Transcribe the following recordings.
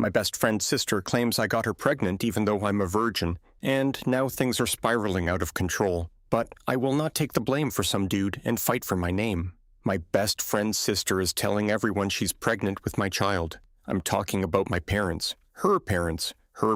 My best friend's sister claims I got her pregnant even though I'm a virgin, and now things are spiraling out of control. But I will not take the blame for some dude and fight for my name. My best friend's sister is telling everyone she's pregnant with my child. I'm talking about my parents, her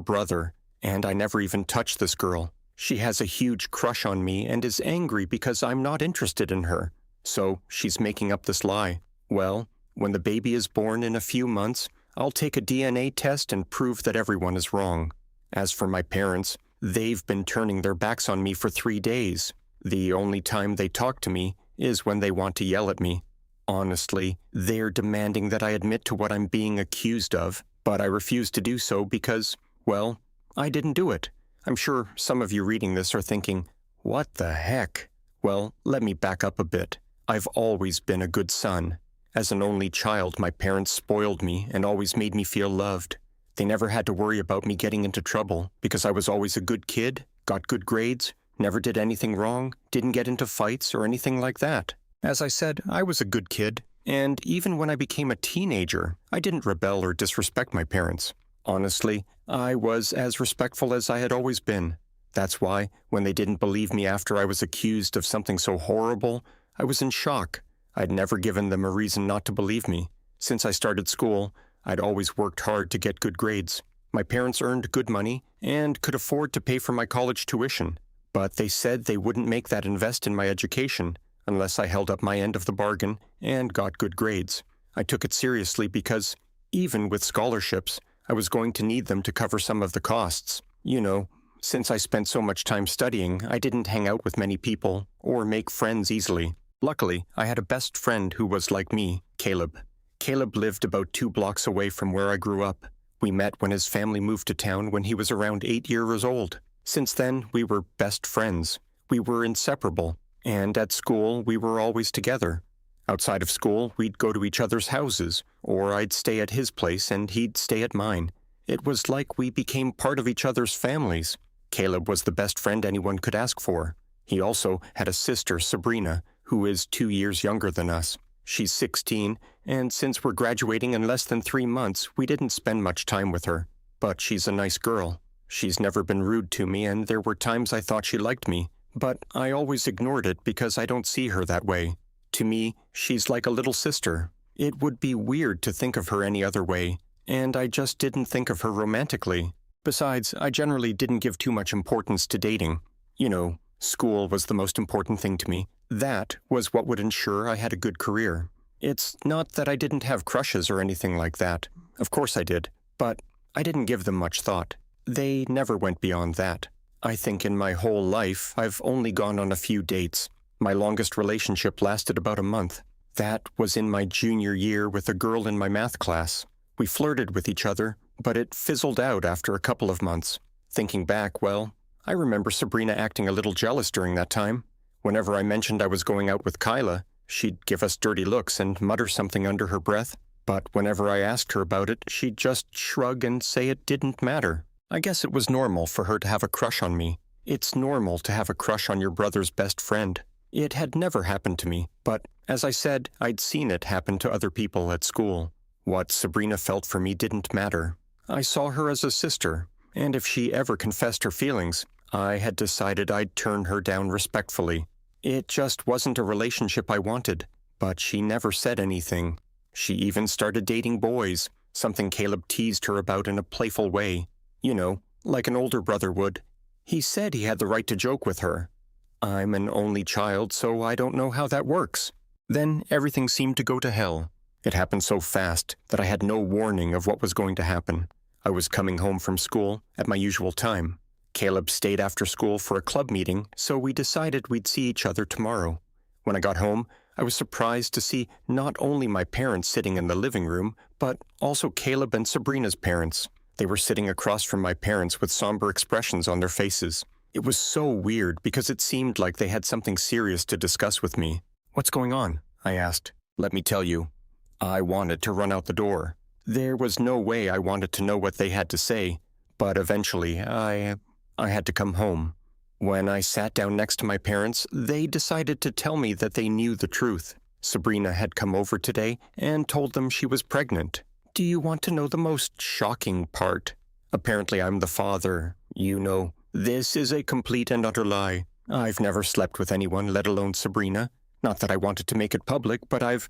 brother, and I never even touched this girl. She has a huge crush on me and is angry because I'm not interested in her. So she's making up this lie. Well, when the baby is born in a few months, I'll take a DNA test and prove that everyone is wrong. As for my parents, they've been turning their backs on me for 3 days. The only time they talk to me is when they want to yell at me. Honestly, they're demanding that I admit to what I'm being accused of, but I refuse to do so because, well, I didn't do it. I'm sure some of you reading this are thinking, what the heck? Well, let me back up a bit. I've always been a good son. As an only child, my parents spoiled me and always made me feel loved. They never had to worry about me getting into trouble because I was always a good kid, got good grades, never did anything wrong, didn't get into fights or anything like that. As I said, I was a good kid, and even when I became a teenager, I didn't rebel or disrespect my parents. Honestly, I was as respectful as I had always been. That's why, when they didn't believe me after I was accused of something so horrible, I was in shock. I'd never given them a reason not to believe me. Since I started school, I'd always worked hard to get good grades. My parents earned good money and could afford to pay for my college tuition. But they said they wouldn't make that invest in my education unless I held up my end of the bargain and got good grades. I took it seriously because, even with scholarships, I was going to need them to cover some of the costs. You know, since I spent so much time studying, I didn't hang out with many people or make friends easily. Luckily, I had a best friend who was like me, Caleb. Caleb lived about 2 blocks away from where I grew up. We met when his family moved to town when he was around 8 years old. Since then, we were best friends. We were inseparable. And at school, we were always together. Outside of school, we'd go to each other's houses, or I'd stay at his place and he'd stay at mine. It was like we became part of each other's families. Caleb was the best friend anyone could ask for. He also had a sister, Sabrina, who is 2 years younger than us. She's 16, and since we're graduating in less than 3 months, we didn't spend much time with her. But she's a nice girl. She's never been rude to me, and there were times I thought she liked me. But I always ignored it because I don't see her that way. To me, she's like a little sister. It would be weird to think of her any other way, and I just didn't think of her romantically. Besides, I generally didn't give too much importance to dating. You know, school was the most important thing to me. That was what would ensure I had a good career. It's not that I didn't have crushes or anything like that. Of course I did, but I didn't give them much thought. They never went beyond that. I think in my whole life, I've only gone on a few dates. My longest relationship lasted about a month. That was in my junior year with a girl in my math class. We flirted with each other, but it fizzled out after a couple of months. Thinking back, well, I remember Sabrina acting a little jealous during that time. Whenever I mentioned I was going out with Kyla, she'd give us dirty looks and mutter something under her breath. But whenever I asked her about it, she'd just shrug and say it didn't matter. I guess it was normal for her to have a crush on me. It's normal to have a crush on your brother's best friend. It had never happened to me, but as I said, I'd seen it happen to other people at school. What Sabrina felt for me didn't matter. I saw her as a sister, and if she ever confessed her feelings, I had decided I'd turn her down respectfully. It just wasn't a relationship I wanted, but she never said anything. She even started dating boys, something Caleb teased her about in a playful way. You know, like an older brother would. He said he had the right to joke with her. I'm an only child, so I don't know how that works. Then everything seemed to go to hell. It happened so fast that I had no warning of what was going to happen. I was coming home from school at my usual time. Caleb stayed after school for a club meeting, so we decided we'd see each other tomorrow. When I got home, I was surprised to see not only my parents sitting in the living room, but also Caleb and Sabrina's parents. They were sitting across from my parents with somber expressions on their faces. It was so weird because it seemed like they had something serious to discuss with me. "What's going on?" I asked. "Let me tell you." I wanted to run out the door. There was no way I wanted to know what they had to say, but eventually I had to come home. When I sat down next to my parents, they decided to tell me that they knew the truth. Sabrina had come over today and told them she was pregnant. Do you want to know the most shocking part? Apparently I'm the father. This is a complete and utter lie. I've never slept with anyone, let alone Sabrina. Not that I wanted to make it public, but I've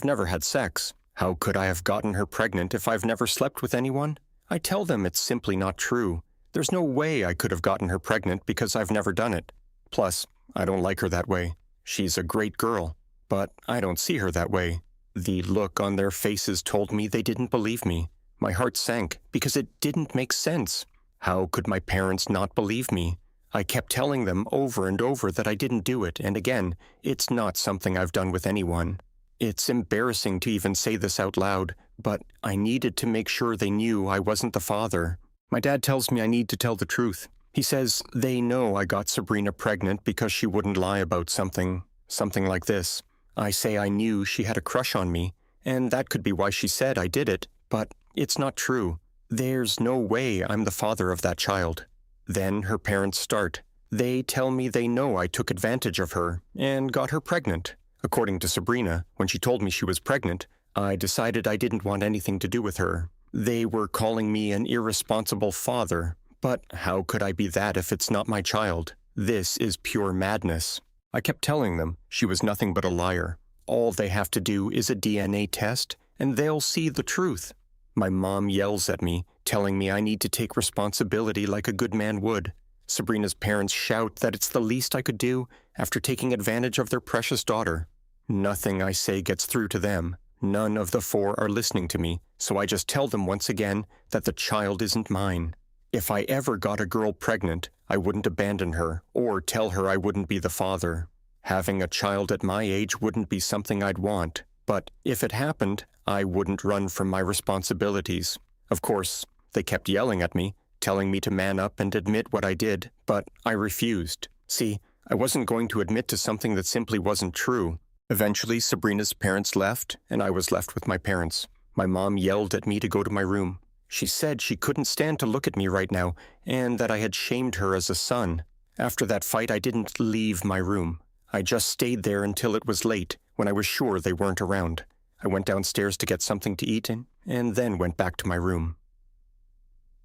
never had sex. How could I have gotten her pregnant if I've never slept with anyone? I tell them it's simply not true. There's no way I could have gotten her pregnant because I've never done it. Plus, I don't like her that way. She's a great girl, but I don't see her that way. The look on their faces told me they didn't believe me. My heart sank because it didn't make sense. How could my parents not believe me? I kept telling them over and over that I didn't do it, and again, it's not something I've done with anyone. It's embarrassing to even say this out loud, but I needed to make sure they knew I wasn't the father. My dad tells me I need to tell the truth. He says they know I got Sabrina pregnant because she wouldn't lie about something like this. I say I knew she had a crush on me, and that could be why she said I did it, but it's not true. There's no way I'm the father of that child. Then her parents start. They tell me they know I took advantage of her and got her pregnant. According to Sabrina, when she told me she was pregnant, I decided I didn't want anything to do with her. They were calling me an irresponsible father, but how could I be that if it's not my child? This is pure madness. I kept telling them she was nothing but a liar. All they have to do is a DNA test, and they'll see the truth. My mom yells at me, telling me I need to take responsibility like a good man would. Sabrina's parents shout that it's the least I could do after taking advantage of their precious daughter. Nothing I say gets through to them. None of the four are listening to me, so I just tell them once again that the child isn't mine. If I ever got a girl pregnant, I wouldn't abandon her or tell her I wouldn't be the father. Having a child at my age wouldn't be something I'd want, but if it happened, I wouldn't run from my responsibilities. Of course, they kept yelling at me, telling me to man up and admit what I did, but I refused. See, I wasn't going to admit to something that simply wasn't true. Eventually, Sabrina's parents left, and I was left with my parents. My mom yelled at me to go to my room. She said she couldn't stand to look at me right now, and that I had shamed her as a son. After that fight, I didn't leave my room. I just stayed there until it was late, when I was sure they weren't around. I went downstairs to get something to eat and then went back to my room.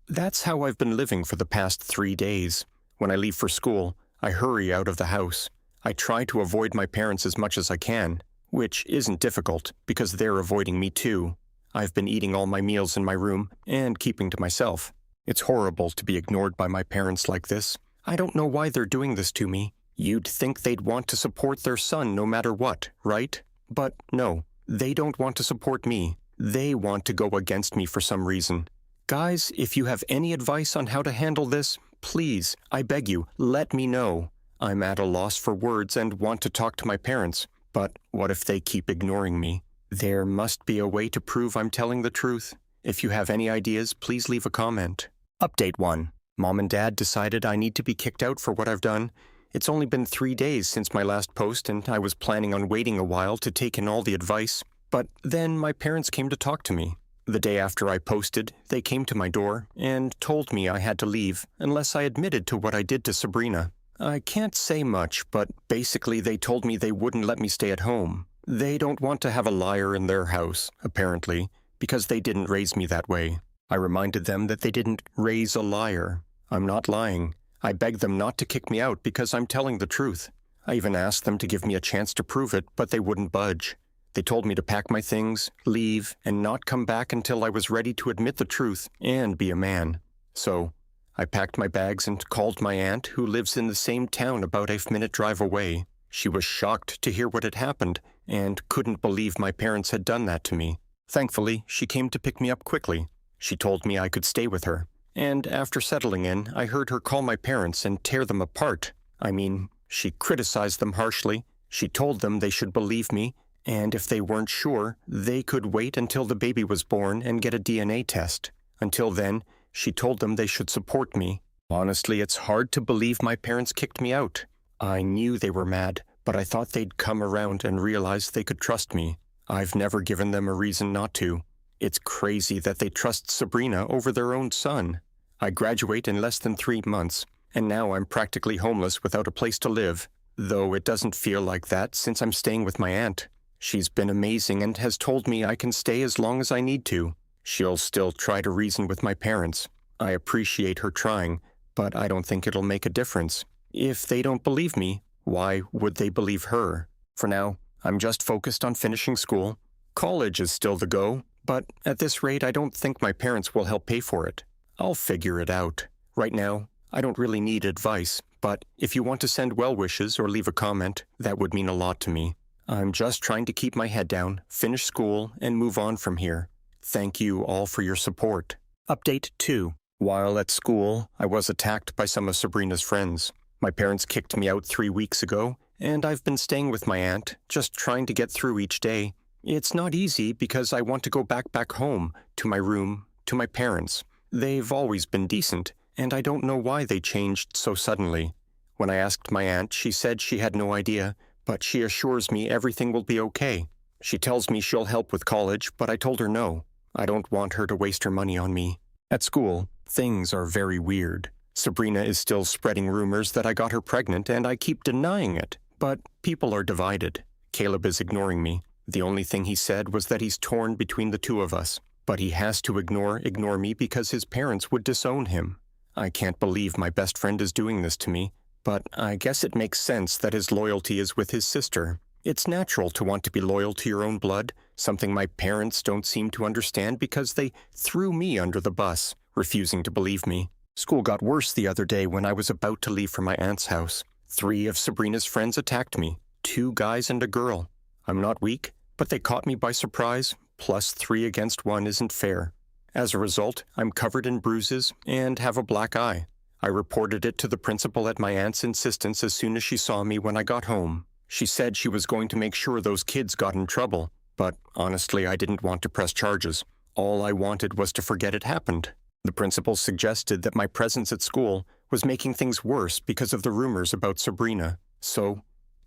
That's how I've been living for the past 3 days. When I leave for school, I hurry out of the house. I try to avoid my parents as much as I can, which isn't difficult because they're avoiding me too. I've been eating all my meals in my room and keeping to myself. It's horrible to be ignored by my parents like this. I don't know why they're doing this to me. You'd think they'd want to support their son no matter what, right? But no, they don't want to support me. They want to go against me for some reason. Guys, if you have any advice on how to handle this, please, I beg you, let me know. I'm at a loss for words and want to talk to my parents, but what if they keep ignoring me? There must be a way to prove I'm telling the truth. If you have any ideas, please leave a comment. Update 1. Mom and Dad decided I need to be kicked out for what I've done. It's only been 3 days since my last post, and I was planning on waiting a while to take in all the advice. But then my parents came to talk to me. The day after I posted, they came to my door and told me I had to leave unless I admitted to what I did to Sabrina. I can't say much, but basically they told me they wouldn't let me stay at home. They don't want to have a liar in their house, apparently, because they didn't raise me that way. I reminded them that they didn't raise a liar. I'm not lying. I begged them not to kick me out because I'm telling the truth. I even asked them to give me a chance to prove it, but they wouldn't budge. They told me to pack my things, leave, and not come back until I was ready to admit the truth and be a man. So, I packed my bags and called my aunt, who lives in the same town about a 5-minute drive away. She was shocked to hear what had happened and couldn't believe my parents had done that to me. Thankfully, she came to pick me up quickly. She told me I could stay with her. And after settling in, I heard her call my parents and tear them apart. I mean, she criticized them harshly. She told them they should believe me, and if they weren't sure, they could wait until the baby was born and get a DNA test. Until then, she told them they should support me. Honestly, it's hard to believe my parents kicked me out. I knew they were mad, but I thought they'd come around and realize they could trust me. I've never given them a reason not to. It's crazy that they trust Sabrina over their own son. I graduate in less than 3 months, and now I'm practically homeless without a place to live, though it doesn't feel like that since I'm staying with my aunt. She's been amazing and has told me I can stay as long as I need to. She'll still try to reason with my parents. I appreciate her trying, but I don't think it'll make a difference. If they don't believe me, why would they believe her? For now, I'm just focused on finishing school. College is still the go, but at this rate I don't think my parents will help pay for it. I'll figure it out. Right now, I don't really need advice, but if you want to send well wishes or leave a comment, that would mean a lot to me. I'm just trying to keep my head down, finish school, and move on from here. Thank you all for your support. Update 2. While at school, I was attacked by some of Sabrina's friends. My parents kicked me out 3 weeks ago, and I've been staying with my aunt, just trying to get through each day. It's not easy because I want to go back home, to my room, to my parents. They've always been decent, and I don't know why they changed so suddenly. When I asked my aunt, she said she had no idea, but she assures me everything will be okay. She tells me she'll help with college, but I told her no. I don't want her to waste her money on me. At school, things are very weird. Sabrina is still spreading rumors that I got her pregnant, and I keep denying it. But people are divided. Caleb is ignoring me. The only thing he said was that he's torn between the two of us. But he has to ignore me because his parents would disown him. I can't believe my best friend is doing this to me. But I guess it makes sense that his loyalty is with his sister. It's natural to want to be loyal to your own blood, something my parents don't seem to understand because they threw me under the bus, refusing to believe me. School got worse the other day when I was about to leave for my aunt's house. 3 of Sabrina's friends attacked me, 2 guys and a girl. I'm not weak, but they caught me by surprise, plus 3 against 1 isn't fair. As a result, I'm covered in bruises and have a black eye. I reported it to the principal at my aunt's insistence as soon as she saw me when I got home. She said she was going to make sure those kids got in trouble, but honestly I didn't want to press charges. All I wanted was to forget it happened. The principal suggested that my presence at school was making things worse because of the rumors about Sabrina. So,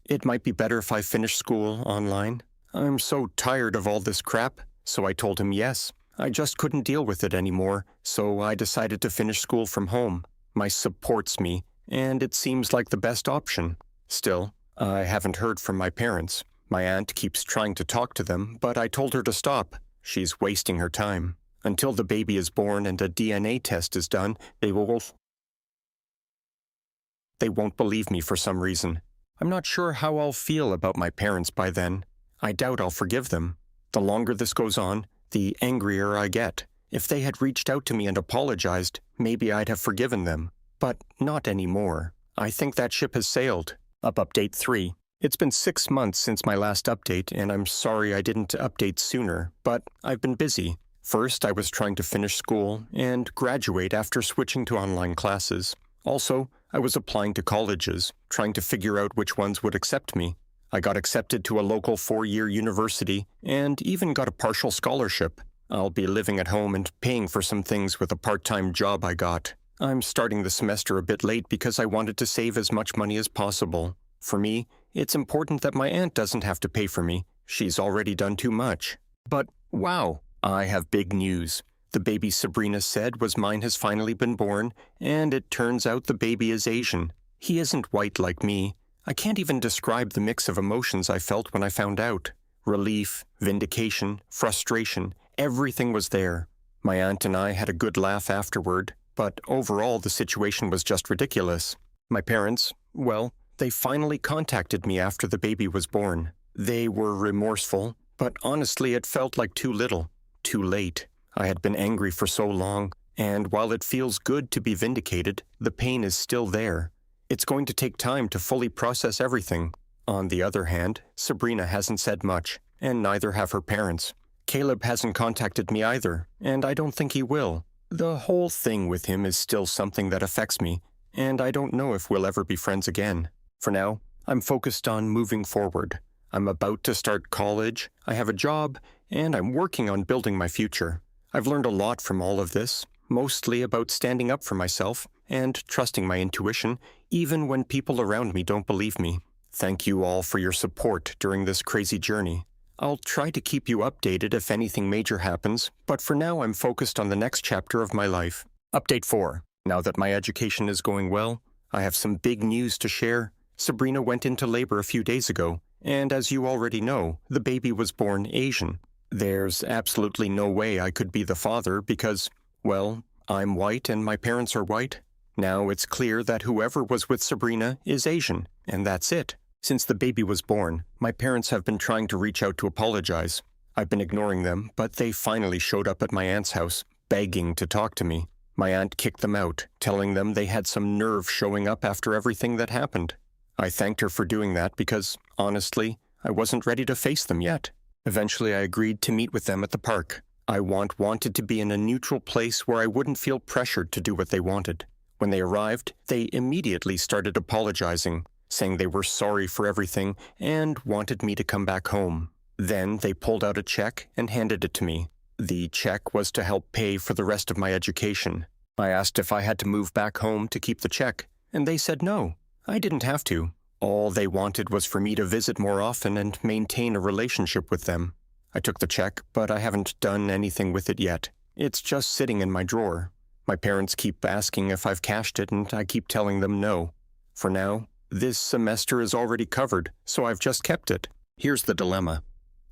it might be better if I finish school online. I'm so tired of all this crap, so I told him yes. I just couldn't deal with it anymore, so I decided to finish school from home. My supports me, and it seems like the best option. Still, I haven't heard from my parents. My aunt keeps trying to talk to them, but I told her to stop. She's wasting her time. Until the baby is born and a DNA test is done, they won't believe me for some reason. I'm not sure how I'll feel about my parents by then. I doubt I'll forgive them. The longer this goes on, the angrier I get. If they had reached out to me and apologized, maybe I'd have forgiven them. But not anymore. I think that ship has sailed. Update 3. It's been 6 months since my last update, and I'm sorry I didn't update sooner, but I've been busy. First, I was trying to finish school and graduate after switching to online classes. Also, I was applying to colleges, trying to figure out which ones would accept me. I got accepted to a local 4-year university and even got a partial scholarship. I'll be living at home and paying for some things with a part-time job I got. I'm starting the semester a bit late because I wanted to save as much money as possible. For me, it's important that my aunt doesn't have to pay for me. She's already done too much. But, wow, I have big news. The baby Sabrina said was mine has finally been born, and it turns out the baby is Asian. He isn't white like me. I can't even describe the mix of emotions I felt when I found out. Relief, vindication, frustration, everything was there. My aunt and I had a good laugh afterward, but overall the situation was just ridiculous. My parents, well, they finally contacted me after the baby was born. They were remorseful, but honestly it felt like too little, too late. I had been angry for so long, and while it feels good to be vindicated, the pain is still there. It's going to take time to fully process everything. On the other hand, Sabrina hasn't said much, and neither have her parents. Caleb hasn't contacted me either, and I don't think he will. The whole thing with him is still something that affects me, and I don't know if we'll ever be friends again. For now, I'm focused on moving forward. I'm about to start college, I have a job, and I'm working on building my future. I've learned a lot from all of this, mostly about standing up for myself and trusting my intuition, even when people around me don't believe me. Thank you all for your support during this crazy journey. I'll try to keep you updated if anything major happens, but for now I'm focused on the next chapter of my life. Update 4. Now that my education is going well, I have some big news to share. Sabrina went into labor a few days ago, and as you already know, the baby was born Asian. There's absolutely no way I could be the father because, well, I'm white and my parents are white. Now it's clear that whoever was with Sabrina is Asian, and that's it. Since the baby was born, my parents have been trying to reach out to apologize. I've been ignoring them, but they finally showed up at my aunt's house, begging to talk to me. My aunt kicked them out, telling them they had some nerve showing up after everything that happened. I thanked her for doing that because, honestly, I wasn't ready to face them yet. Eventually, I agreed to meet with them at the park. I wanted to be in a neutral place where I wouldn't feel pressured to do what they wanted. When they arrived, they immediately started apologizing, saying they were sorry for everything and wanted me to come back home. Then they pulled out a check and handed it to me. The check was to help pay for the rest of my education. I asked if I had to move back home to keep the check, and they said no. I didn't have to. All they wanted was for me to visit more often and maintain a relationship with them. I took the check, but I haven't done anything with it yet. It's just sitting in my drawer. My parents keep asking if I've cashed it, and I keep telling them no. For now, this semester is already covered, so I've just kept it. Here's the dilemma.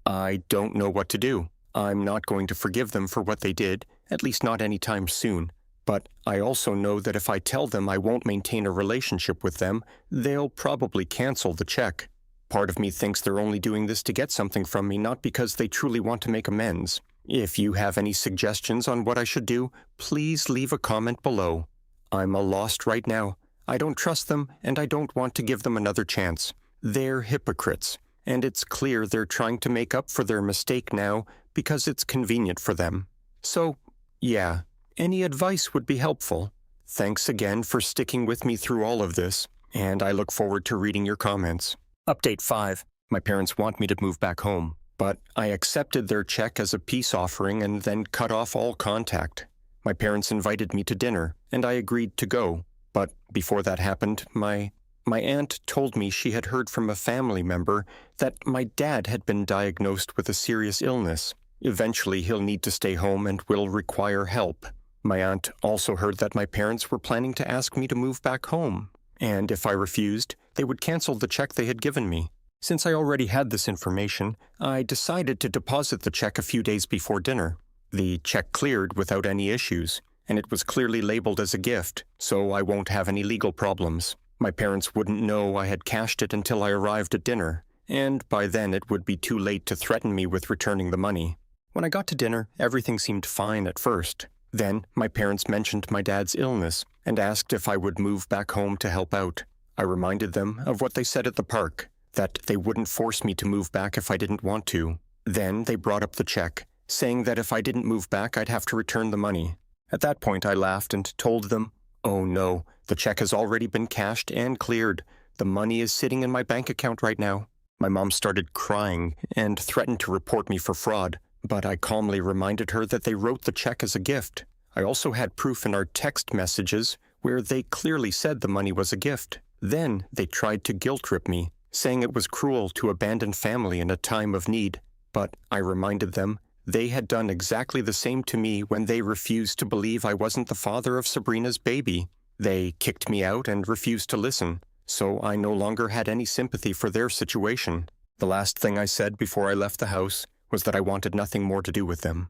I don't know what to do. I'm not going to forgive them for what they did, at least not anytime soon. But I also know that if I tell them I won't maintain a relationship with them, they'll probably cancel the check. Part of me thinks they're only doing this to get something from me, not because they truly want to make amends. If you have any suggestions on what I should do, please leave a comment below. I'm lost right now. I don't trust them, and I don't want to give them another chance. They're hypocrites, and it's clear they're trying to make up for their mistake now because it's convenient for them. So, yeah. Any advice would be helpful. Thanks again for sticking with me through all of this, and I look forward to reading your comments. Update 5. My parents want me to move back home, but I accepted their check as a peace offering and then cut off all contact. My parents invited me to dinner, and I agreed to go. But before that happened, my aunt told me she had heard from a family member that my dad had been diagnosed with a serious illness. Eventually, he'll need to stay home and will require help. My aunt also heard that my parents were planning to ask me to move back home, and if I refused, they would cancel the check they had given me. Since I already had this information, I decided to deposit the check a few days before dinner. The check cleared without any issues, and it was clearly labeled as a gift, so I won't have any legal problems. My parents wouldn't know I had cashed it until I arrived at dinner, and by then it would be too late to threaten me with returning the money. When I got to dinner, everything seemed fine at first. Then, my parents mentioned my dad's illness and asked if I would move back home to help out. I reminded them of what they said at the park, that they wouldn't force me to move back if I didn't want to. Then they brought up the check, saying that if I didn't move back, I'd have to return the money. At that point, I laughed and told them, "Oh no, the check has already been cashed and cleared. The money is sitting in my bank account right now." My mom started crying and threatened to report me for fraud. But I calmly reminded her that they wrote the check as a gift. I also had proof in our text messages where they clearly said the money was a gift. Then they tried to guilt-trip me, saying it was cruel to abandon family in a time of need. But I reminded them they had done exactly the same to me when they refused to believe I wasn't the father of Sabrina's baby. They kicked me out and refused to listen, so I no longer had any sympathy for their situation. The last thing I said before I left the house was that I wanted nothing more to do with them.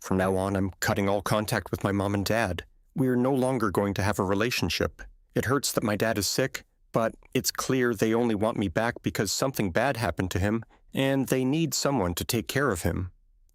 From now on, I'm cutting all contact with my mom and dad. We're no longer going to have a relationship. It hurts that my dad is sick, but it's clear they only want me back because something bad happened to him, and they need someone to take care of him.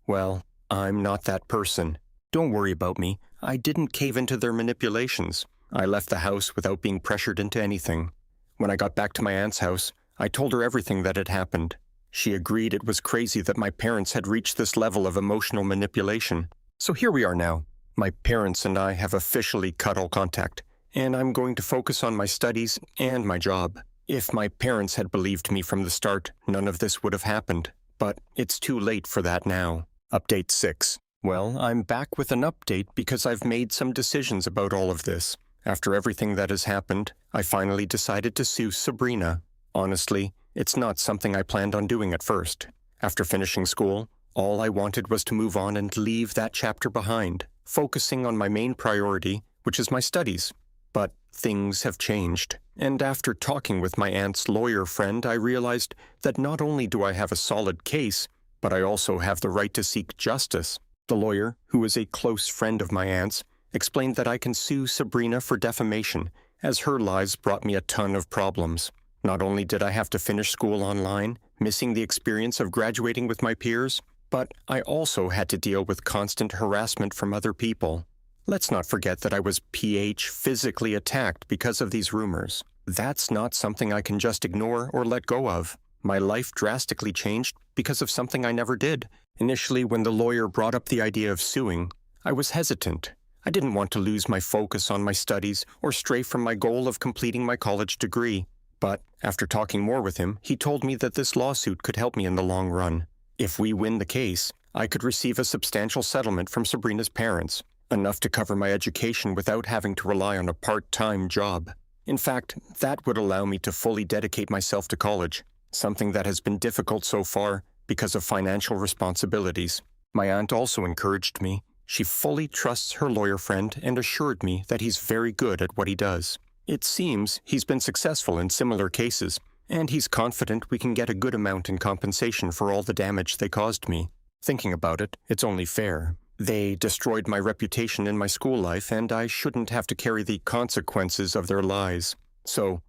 Well, I'm not that person. Don't worry about me. I didn't cave into their manipulations. I left the house without being pressured into anything. When I got back to my aunt's house, I told her everything that had happened. She agreed it was crazy that my parents had reached this level of emotional manipulation. So here we are now. My parents and I have officially cut all contact, and I'm going to focus on my studies and my job. If my parents had believed me from the start, none of this would have happened. But it's too late for that now. Update 6. Well, I'm back with an update because I've made some decisions about all of this. After everything that has happened, I finally decided to sue Sabrina. Honestly, it's not something I planned on doing at first. After finishing school, all I wanted was to move on and leave that chapter behind, focusing on my main priority, which is my studies. But things have changed, and after talking with my aunt's lawyer friend, I realized that not only do I have a solid case, but I also have the right to seek justice. The lawyer, who is a close friend of my aunt's, explained that I can sue Sabrina for defamation, as her lies brought me a ton of problems. Not only did I have to finish school online, missing the experience of graduating with my peers, but I also had to deal with constant harassment from other people. Let's not forget that I was physically attacked because of these rumors. That's not something I can just ignore or let go of. My life drastically changed because of something I never did. Initially, when the lawyer brought up the idea of suing, I was hesitant. I didn't want to lose my focus on my studies or stray from my goal of completing my college degree. But after talking more with him, he told me that this lawsuit could help me in the long run. If we win the case, I could receive a substantial settlement from Sabrina's parents, enough to cover my education without having to rely on a part-time job. In fact, that would allow me to fully dedicate myself to college, something that has been difficult so far because of financial responsibilities. My aunt also encouraged me. She fully trusts her lawyer friend and assured me that he's very good at what he does. It seems he's been successful in similar cases, and he's confident we can get a good amount in compensation for all the damage they caused me. Thinking about it, it's only fair. They destroyed my reputation in my school life, and I shouldn't have to carry the consequences of their lies. So,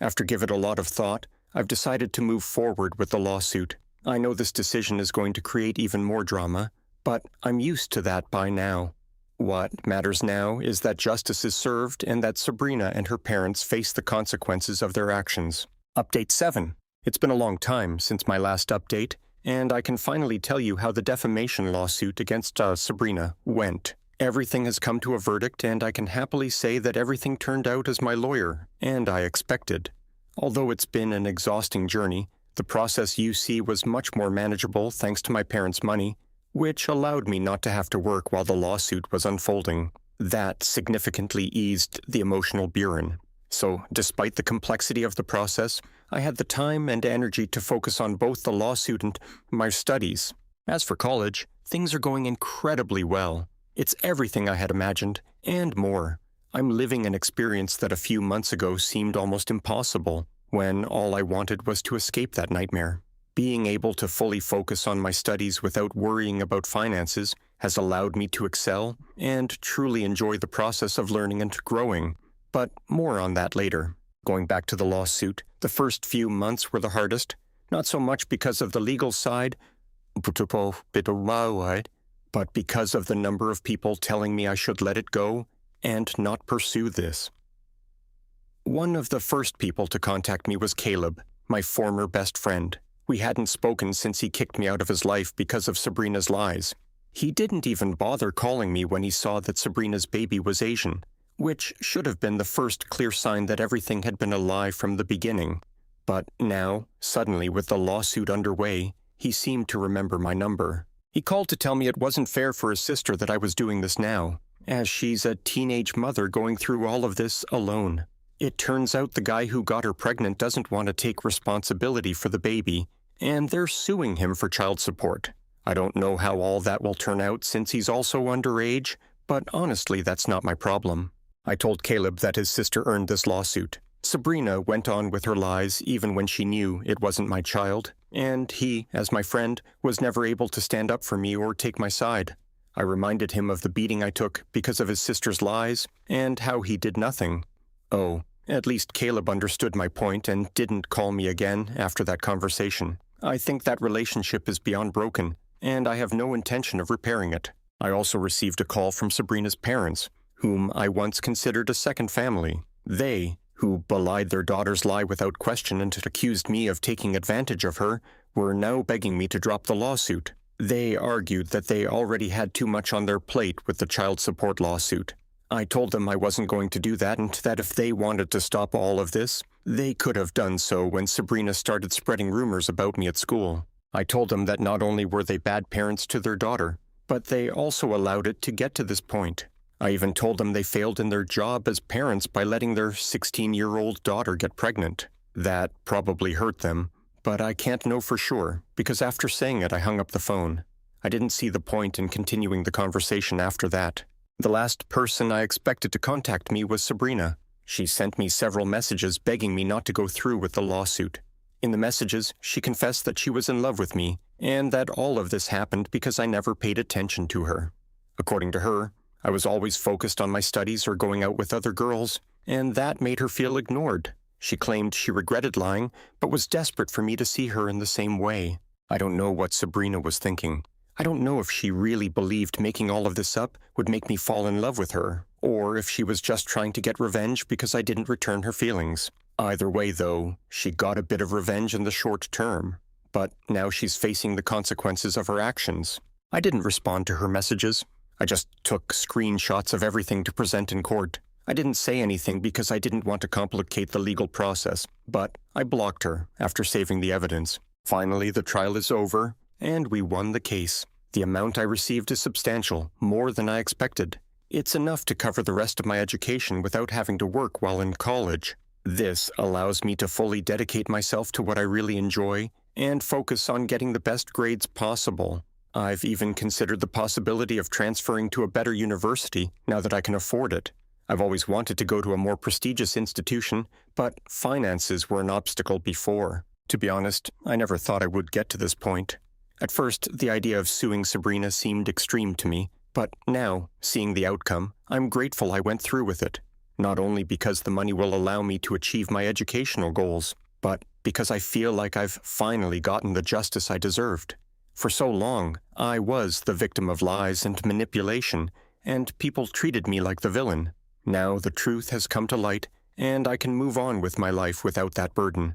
after giving it a lot of thought, I've decided to move forward with the lawsuit. I know this decision is going to create even more drama, but I'm used to that by now. What matters now is that justice is served and that Sabrina and her parents face the consequences of their actions. Update 7. It's been a long time since my last update, and I can finally tell you how the defamation lawsuit against Sabrina went. Everything has come to a verdict, and I can happily say that everything turned out as my lawyer and I expected. Although it's been an exhausting journey, the process you see was much more manageable thanks to my parents' money, which allowed me not to have to work while the lawsuit was unfolding. That significantly eased the emotional burden. So, despite the complexity of the process, I had the time and energy to focus on both the lawsuit and my studies. As for college, things are going incredibly well. It's everything I had imagined, and more. I'm living an experience that a few months ago seemed almost impossible, when all I wanted was to escape that nightmare. Being able to fully focus on my studies without worrying about finances has allowed me to excel and truly enjoy the process of learning and growing. But more on that later. Going back to the lawsuit, the first few months were the hardest, not so much because of the legal side, but because of the number of people telling me I should let it go and not pursue this. One of the first people to contact me was Caleb, my former best friend. We hadn't spoken since he kicked me out of his life because of Sabrina's lies. He didn't even bother calling me when he saw that Sabrina's baby was Asian, which should have been the first clear sign that everything had been a lie from the beginning. But now, suddenly with the lawsuit underway, he seemed to remember my number. He called to tell me it wasn't fair for his sister that I was doing this now, as she's a teenage mother going through all of this alone. It turns out the guy who got her pregnant doesn't want to take responsibility for the baby, and they're suing him for child support. I don't know how all that will turn out since he's also underage, but honestly, that's not my problem. I told Caleb that his sister earned this lawsuit. Sabrina went on with her lies even when she knew it wasn't my child, and he, as my friend, was never able to stand up for me or take my side. I reminded him of the beating I took because of his sister's lies and how he did nothing. Oh, at least Caleb understood my point and didn't call me again after that conversation. I think that relationship is beyond broken, and I have no intention of repairing it. I also received a call from Sabrina's parents, whom I once considered a second family. They, who belied their daughter's lie without question and accused me of taking advantage of her, were now begging me to drop the lawsuit. They argued that they already had too much on their plate with the child support lawsuit. I told them I wasn't going to do that and that if they wanted to stop all of this, they could have done so when Sabrina started spreading rumors about me at school. I told them that not only were they bad parents to their daughter, but they also allowed it to get to this point. I even told them they failed in their job as parents by letting their 16-year-old daughter get pregnant. That probably hurt them, but I can't know for sure, because after saying it I hung up the phone. I didn't see the point in continuing the conversation after that. The last person I expected to contact me was Sabrina. She sent me several messages begging me not to go through with the lawsuit. In the messages, she confessed that she was in love with me, and that all of this happened because I never paid attention to her. According to her, I was always focused on my studies or going out with other girls, and that made her feel ignored. She claimed she regretted lying, but was desperate for me to see her in the same way. I don't know what Sabrina was thinking. I don't know if she really believed making all of this up would make me fall in love with her, or if she was just trying to get revenge because I didn't return her feelings. Either way, though, she got a bit of revenge in the short term. But now she's facing the consequences of her actions. I didn't respond to her messages. I just took screenshots of everything to present in court. I didn't say anything because I didn't want to complicate the legal process, but I blocked her after saving the evidence. Finally, the trial is over, and we won the case. The amount I received is substantial, more than I expected. It's enough to cover the rest of my education without having to work while in college. This allows me to fully dedicate myself to what I really enjoy and focus on getting the best grades possible. I've even considered the possibility of transferring to a better university now that I can afford it. I've always wanted to go to a more prestigious institution, but finances were an obstacle before. To be honest, I never thought I would get to this point. At first, the idea of suing Sabrina seemed extreme to me, but now, seeing the outcome, I'm grateful I went through with it. Not only because the money will allow me to achieve my educational goals, but because I feel like I've finally gotten the justice I deserved. For so long, I was the victim of lies and manipulation, and people treated me like the villain. Now the truth has come to light, and I can move on with my life without that burden.